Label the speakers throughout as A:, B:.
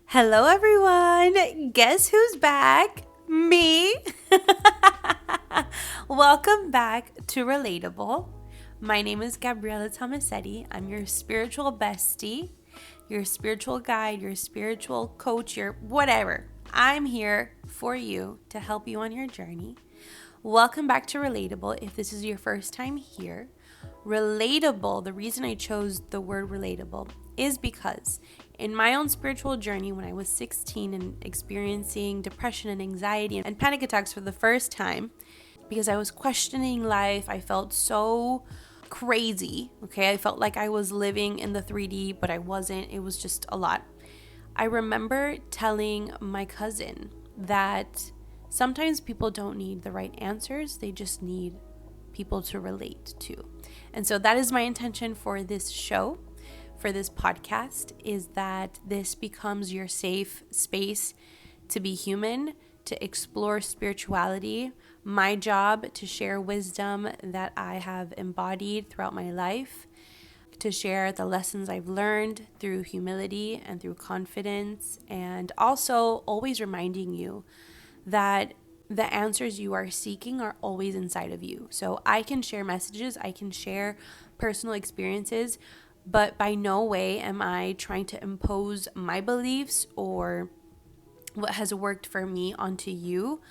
A: Hello, everyone. Guess who's back? Me. Welcome back to Rellatable. My name is Gaby Tomassetti. I'm your spiritual bestie, your spiritual guide, your spiritual coach, your whatever. I'm here for you to help you on your journey. Welcome back to Rellatable. If this is your first time here, relatable, the reason I chose the word relatable is because in my own spiritual journey, when I was 16 and experiencing depression and anxiety and panic attacks for the first time, because I was questioning life, I felt so crazy. Okay, I felt like I was living in the 3D, but I wasn't. It was just a lot. I remember telling my cousin that sometimes people don't need the right answers, they just need people to relate to. And so that is my intention for this show, for this podcast, is that this becomes your safe space to be human, to explore spirituality. My job to share wisdom that I have embodied throughout my life, to share the lessons I've learned through humility and through confidence, and also always reminding you that the answers you are seeking are always inside of you. So I can share messages, I can share personal experiences, but by no way am I trying to impose my beliefs or what has worked for me onto you.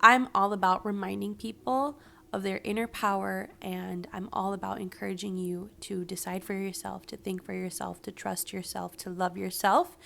A: I'm all about reminding people of their inner power, and I'm all about encouraging you to decide for yourself, to think for yourself, to trust yourself, to love yourself.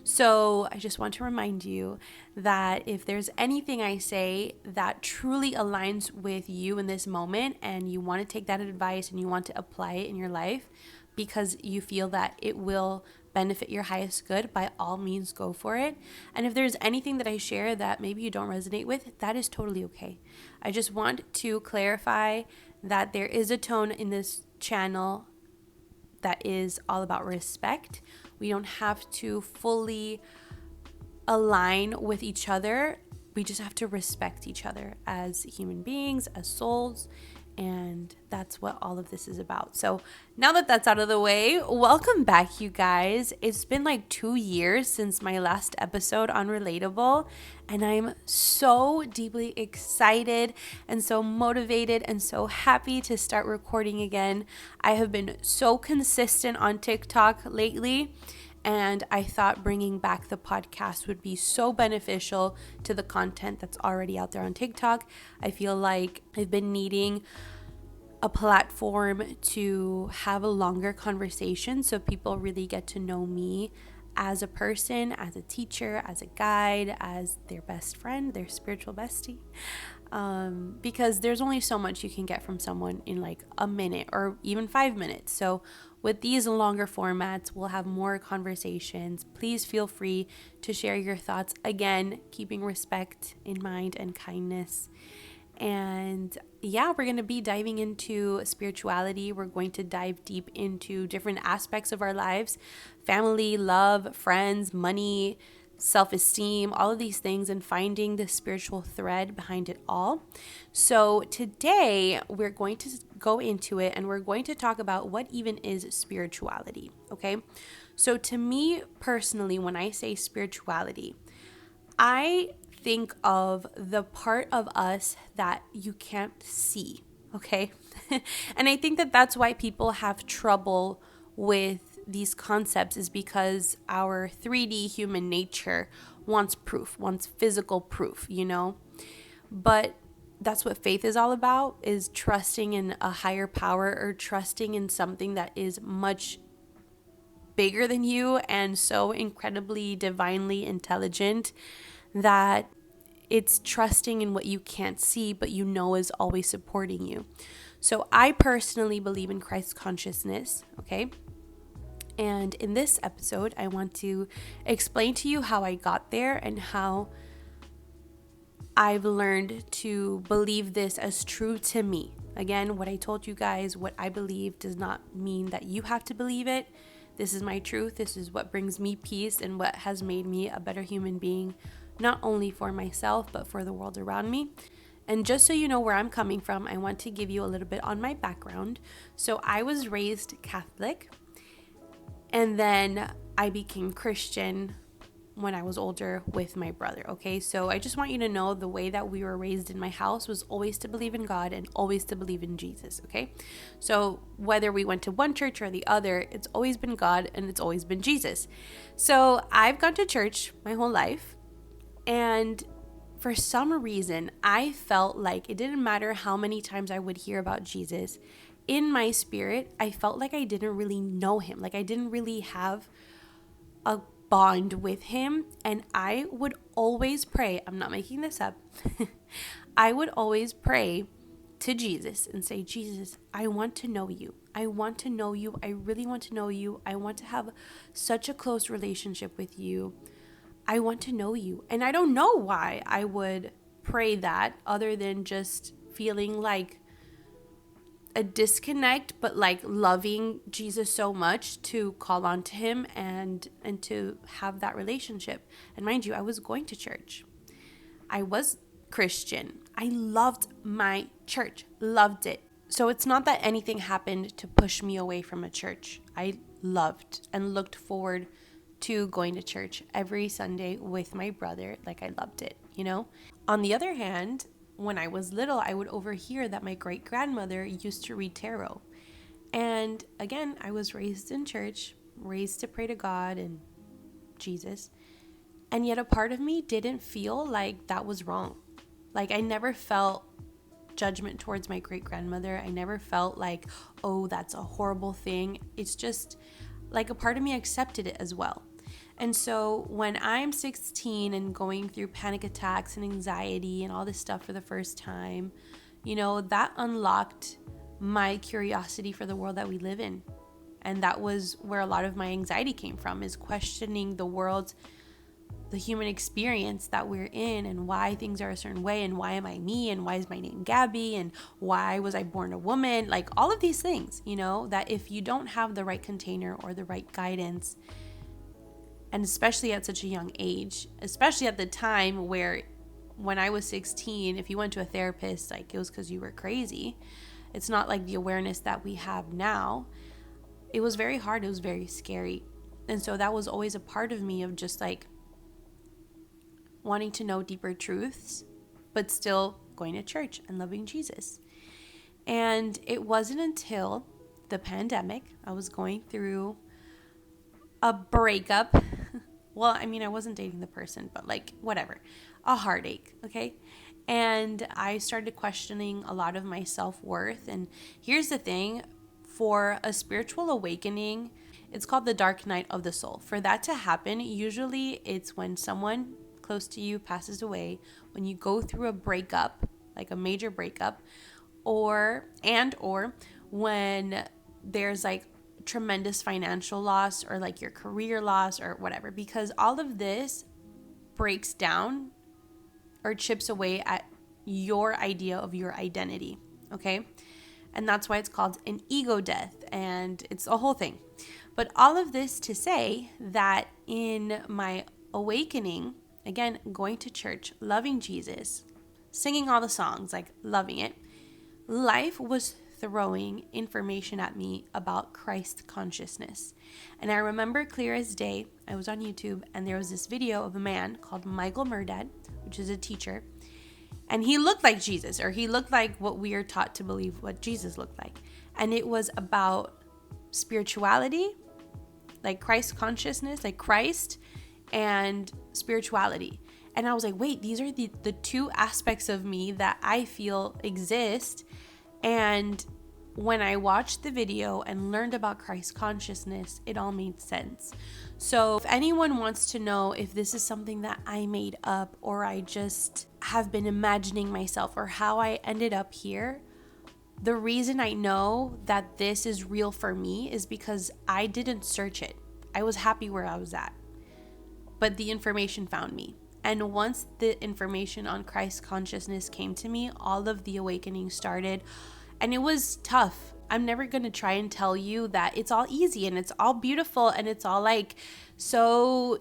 A: So I just want to remind you that if there's anything I say that truly aligns with you in this moment and you want to take that advice and you want to apply it in your life because you feel that it will benefit your highest good, by all means go for it. And if there's anything that I share that maybe you don't resonate with, that is totally okay. I just want to clarify that there is a tone in this channel that is all about respect. We don't have to fully align with each other. We just have to respect each other as human beings, as souls. And that's what all of this is about. So now that that's out of the way, welcome back, you guys. It's been like 2 years since my last episode on Rellatable, and I'm so deeply excited and so motivated and so happy to start recording again. I have been so consistent on TikTok lately, and I thought bringing back the podcast would be so beneficial to the content that's already out there on TikTok. I feel like I've been needing a platform to have a longer conversation so people really get to know me as a person, as a teacher, as a guide, as their best friend, their spiritual bestie. Because there's only so much you can get from someone in like a minute or even 5 minutes. So with these longer formats, we'll have more conversations. Please feel free to share your thoughts, again, keeping respect in mind and kindness. And yeah, we're going to be diving into spirituality. We're going to dive deep into different aspects of our lives: family, love, friends, money, self-esteem, all of these things, and finding the spiritual thread behind it all. So today we're going to go into it and we're going to talk about what even is spirituality, okay? So to me personally, when I say spirituality, I think of the part of us that you can't see, okay? And I think that that's why people have trouble with these concepts, is because our 3D human nature wants proof, wants physical proof, you know? But that's what faith is all about, is trusting in a higher power or trusting in something that is much bigger than you and so incredibly divinely intelligent that it's trusting in what you can't see, but you know is always supporting you. So I personally believe in Christ consciousness, okay? And in this episode, I want to explain to you how I got there and how I've learned to believe this as true to me. Again, what I told you guys, what I believe does not mean that you have to believe it. This is my truth. This is what brings me peace and what has made me a better human being, not only for myself, but for the world around me. And just so you know where I'm coming from, I want to give you a little bit on my background. So I was raised Catholic, and then I became Christian when I was older with my brother, okay? So I just want you to know the way that we were raised in my house was always to believe in God and always to believe in Jesus, okay? So whether we went to one church or the other, it's always been God and it's always been Jesus. So I've gone to church my whole life, and for some reason, I felt like it didn't matter how many times I would hear about Jesus. In my spirit, I felt like I didn't really know him. Like I didn't really have a bond with him. And I would always pray. I'm not making this up. I would always pray to Jesus and say, Jesus, I want to know you. I want to know you. I really want to know you. I want to have such a close relationship with you. I want to know you. And I don't know why I would pray that other than just feeling like a disconnect, but like loving Jesus so much to call on to him and to have that relationship. And mind you, I was going to church. I was Christian. I loved my church, loved it. So it's not that anything happened to push me away from a church. I loved and looked forward to going to church every Sunday with my brother. Like I loved it, you know? On the other hand, when I was little, I would overhear that my great-grandmother used to read tarot. And again, I was raised in church, raised to pray to God and Jesus. And yet a part of me didn't feel like that was wrong. Like I never felt judgment towards my great-grandmother. I never felt like, oh, that's a horrible thing. It's just like a part of me accepted it as well. And so when I'm 16 and going through panic attacks and anxiety and all this stuff for the first time, you know, that unlocked my curiosity for the world that we live in. And that was where a lot of my anxiety came from, is questioning the world, the human experience that we're in, and why things are a certain way, and why am I me, and why is my name Gaby, and why was I born a woman? Like all of these things, you know, that if you don't have the right container or the right guidance, and especially at such a young age, especially at the time where when I was 16, if you went to a therapist, like it was because you were crazy. It's not like the awareness that we have now. It was very hard. It was very scary. And so that was always a part of me of just like wanting to know deeper truths, but still going to church and loving Jesus. And it wasn't until the pandemic, I was going through a breakup. Well, I mean, I wasn't dating the person, but like whatever, a heartache, okay? And I started questioning a lot of my self-worth. And here's the thing, for a spiritual awakening, it's called the dark night of the soul. For that to happen, usually it's when someone close to you passes away, when you go through a breakup, like a major breakup, or when there's like tremendous financial loss or like your career loss or whatever, because all of this breaks down or chips away at your idea of your identity, okay? And that's why it's called an ego death, and it's a whole thing. But all of this to say that in my awakening, again, going to church, loving Jesus, singing all the songs, like loving it, life was throwing information at me about Christ consciousness. And I remember clear as day, I was on YouTube and there was this video of a man called Michael Murdad, which is a teacher, and he looked like Jesus, or he looked like what we are taught to believe what Jesus looked like. And it was about spirituality, like Christ consciousness, like Christ and spirituality. And I was like, wait, these are the two aspects of me that I feel exist. And when I watched the video and learned about Christ consciousness, it all made sense. So if anyone wants to know if this is something that I made up or I just have been imagining myself or how I ended up here, the reason I know that this is real for me is because I didn't search it. I was happy where I was at, but the information found me. And once the information on Christ consciousness came to me, all of the awakening started. And it was tough. I'm never going to try and tell you that it's all easy and it's all beautiful and it's all like so,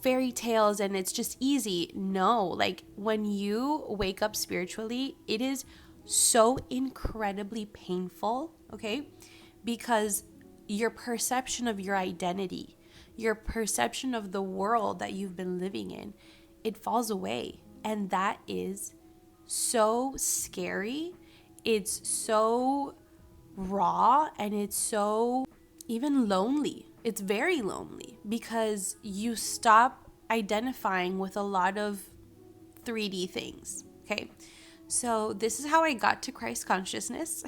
A: fairy tales and it's just easy. No, like when you wake up spiritually, it is so incredibly painful, okay? Because your perception of your identity, your perception of the world that you've been living in, it falls away. And that is so scary. It's so raw, and it's so even lonely. It's very lonely because you stop identifying with a lot of 3D things. Okay. So this is how I got to Christ consciousness.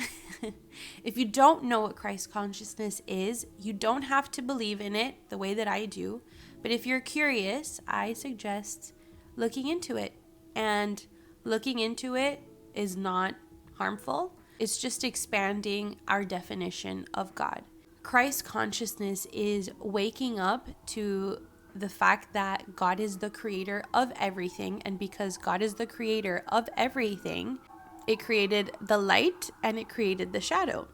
A: If you don't know what Christ consciousness is, you don't have to believe in it the way that I do. But if you're curious, I suggest looking into it. And looking into it is not harmful. It's just expanding our definition of God. Christ consciousness is waking up to the fact that God is the creator of everything. And because God is the creator of everything, it created the light and it created the shadow.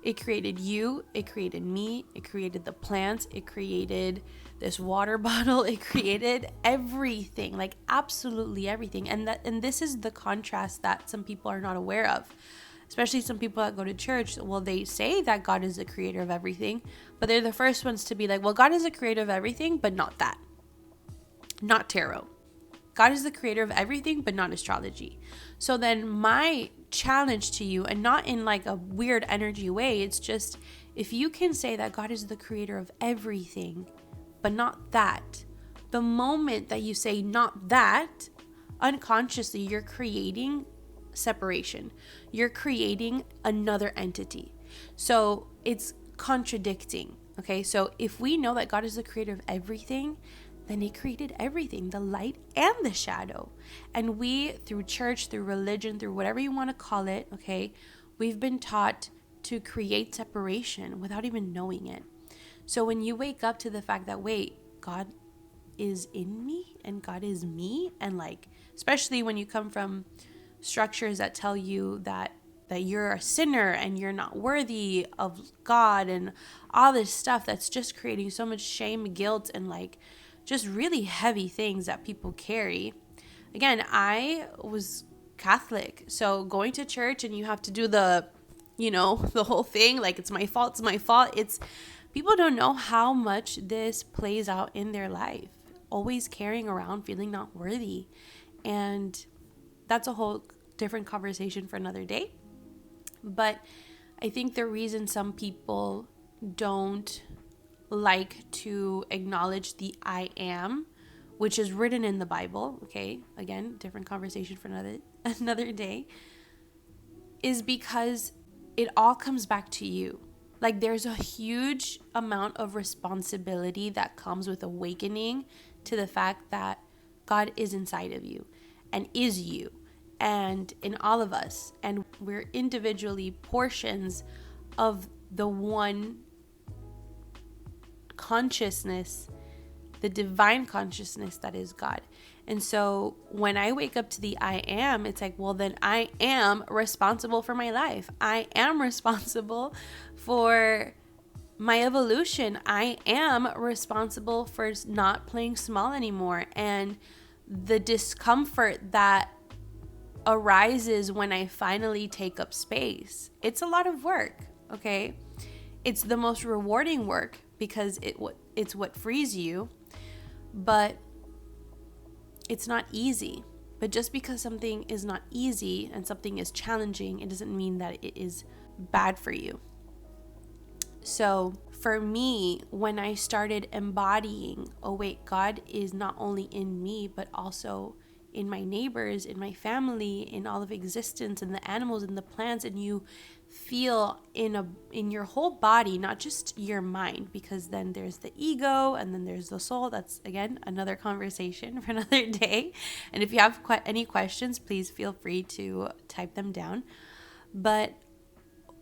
A: It created you, it created me, it created the plants, it created this water bottle, it created everything, like absolutely everything. And this is the contrast that some people are not aware of. Especially some people that go to church. Well, they say that God is the creator of everything, but they're the first ones to be like, well, God is the creator of everything, but not that. Not tarot. God is the creator of everything, but not astrology. So then my challenge to you, and not in like a weird energy way, it's just, if you can say that God is the creator of everything, but not that, the moment that you say not that, unconsciously you're creating separation. You're creating another entity. So it's contradicting. Okay, so if we know that God is the creator of everything, then he created everything, the light and the shadow. And we, through church, through religion, through whatever you want to call it, okay, we've been taught to create separation without even knowing it. So when you wake up to the fact that, wait, God is in me and God is me, and like, especially when you come from structures that tell you that you're a sinner and you're not worthy of God and all this stuff that's just creating so much shame, guilt, and like just really heavy things that people carry. Again, I was Catholic, so going to church and you have to do the whole thing, like it's my fault, it's people don't know how much this plays out in their life, always carrying around feeling not worthy. And that's a whole different conversation for another day. But I think the reason some people don't like to acknowledge the I am, which is written in the Bible, okay, again, different conversation for another day, is because it all comes back to you. Like there's a huge amount of responsibility that comes with awakening to the fact that God is inside of you and is you and in all of us, and we're individually portions of the one consciousness, the divine consciousness that is God. And so when I wake up to the I am, it's like, well, then I am responsible for my life. I am responsible for my evolution. I am responsible for not playing small anymore. And the discomfort that arises when I finally take up space, it's a lot of work, okay? It's the most rewarding work because it's what frees you, but it's not easy. But just because something is not easy and something is challenging, it doesn't mean that it is bad for you. So for me, when I started embodying, oh wait, God is not only in me, but also in my neighbors, in my family, in all of existence, in the animals, in the plants, and you feel in your whole body, not just your mind, because then there's the ego and then there's the soul. That's, again, another conversation for another day. And if you have any questions, please feel free to type them down. But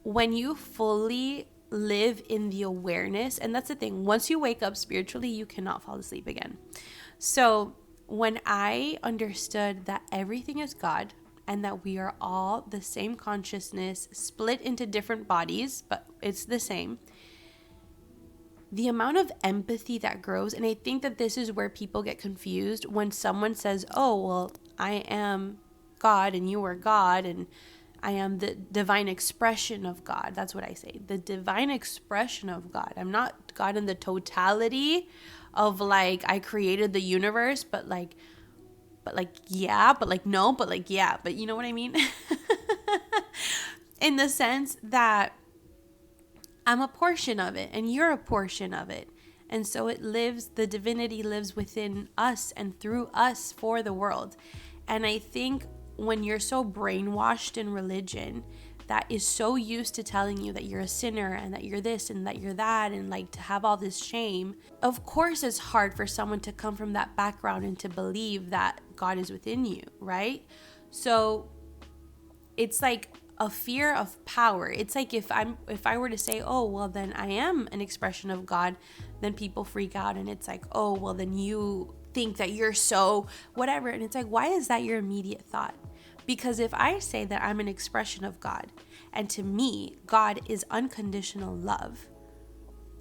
A: when you fully live in the awareness, and that's the thing, once you wake up spiritually, you cannot fall asleep again. So when I understood that everything is God and that we are all the same consciousness split into different bodies, but it's the same, the amount of empathy that grows, and I think that this is where people get confused when someone says, oh, well, I am God and you are God and I am the divine expression of God. That's what I say. The divine expression of God. I'm not God in the totality of like, I created the universe, but yeah, but like, no, but like, yeah, but you know what I mean? In the sense that I'm a portion of it and you're a portion of it. And so the divinity lives within us and through us for the world. And I think when you're so brainwashed in religion that is so used to telling you that you're a sinner and that you're this and that you're that, and like to have all this shame, of course it's hard for someone to come from that background and to believe that God is within you, right? So it's like a fear of power. It's like if I were to say, oh, well, then I am an expression of God, then people freak out and it's like, oh, well, then you think that you're so whatever. And it's like, why is that your immediate thought? Because if I say that I'm an expression of God, and to me, God is unconditional love,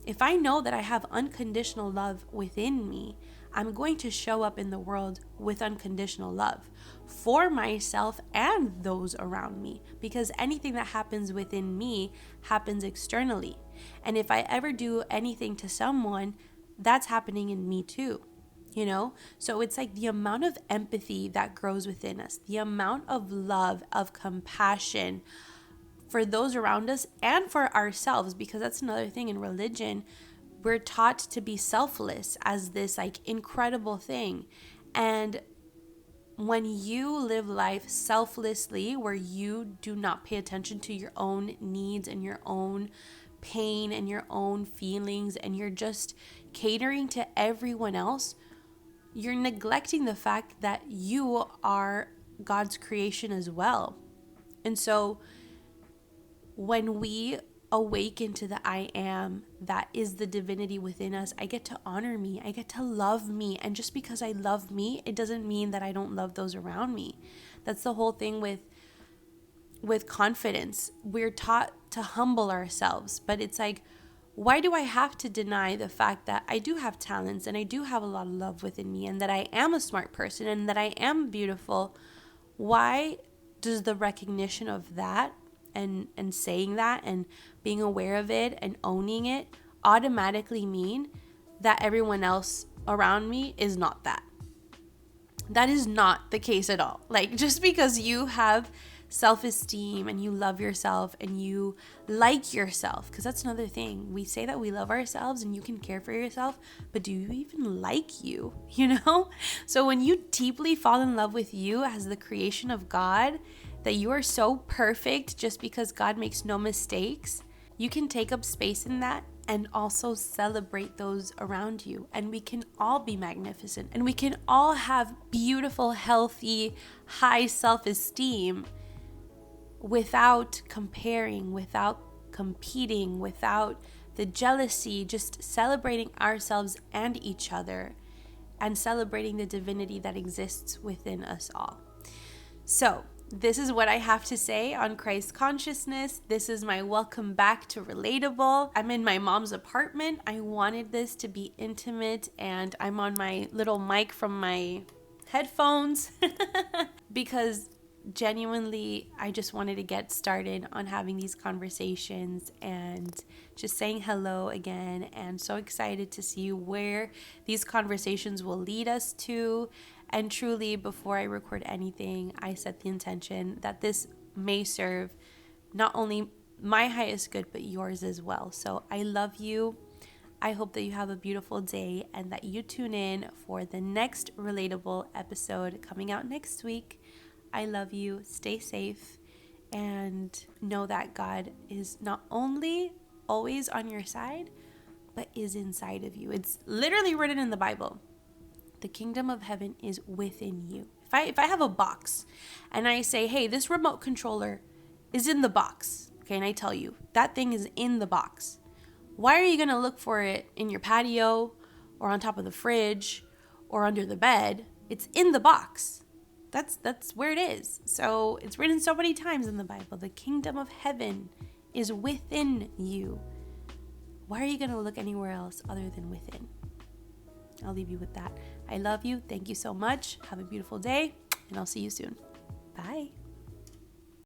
A: if I know that I have unconditional love within me, I'm going to show up in the world with unconditional love for myself and those around me, because anything that happens within me happens externally. And if I ever do anything to someone, that's happening in me too. You know, so it's like the amount of empathy that grows within us, the amount of love, of compassion for those around us and for ourselves, because that's another thing in religion. We're taught to be selfless as this like incredible thing. And when you live life selflessly, where you do not pay attention to your own needs and your own pain and your own feelings, and you're just catering to everyone else, you're neglecting the fact that you are God's creation as well. And so when we awaken to the I am, that is the divinity within us, I get to honor me. I get to love me. And just because I love me, it doesn't mean that I don't love those around me. That's the whole thing with confidence. We're taught to humble ourselves, but it's like, why do I have to deny the fact that I do have talents and I do have a lot of love within me and that I am a smart person and that I am beautiful? Why does the recognition of that and saying that and being aware of it and owning it automatically mean that everyone else around me is not that? That is not the case at all. Like, just because you have self-esteem and you love yourself and you like yourself, because that's another thing. We say that we love ourselves and you can care for yourself, but do you even like you? You know? So when you deeply fall in love with you as the creation of God, that you are so perfect just because God makes no mistakes, you can take up space in that and also celebrate those around you. And we can all be magnificent and we can all have beautiful, healthy, high self-esteem without comparing, without competing, without the jealousy, just celebrating ourselves and each other and celebrating the divinity that exists within us all. So this is what I have to say on Christ consciousness. This is my welcome back to Rellatable. I'm in my mom's apartment. I wanted this to be intimate, and I'm on my little mic from my headphones because genuinely I just wanted to get started on having these conversations and just saying hello again, and so excited to see where these conversations will lead us to. And truly, before I record anything, I set the intention that this may serve not only my highest good, but yours as well. So I love you. I hope that you have a beautiful day and that you tune in for the next Rellatable episode coming out next week. I love you. Stay safe and know that God is not only always on your side, but is inside of you. It's literally written in the Bible. The kingdom of heaven is within you. If I have a box and I say, hey, this remote controller is in the box, okay, and I tell you that thing is in the box, why are you going to look for it in your patio or on top of the fridge or under the bed? It's in the box. That's where it is. So it's written so many times in the Bible. The kingdom of heaven is within you. Why are you going to look anywhere else other than within? I'll leave you with that. I love you. Thank you so much. Have a beautiful day, and I'll see you soon. Bye.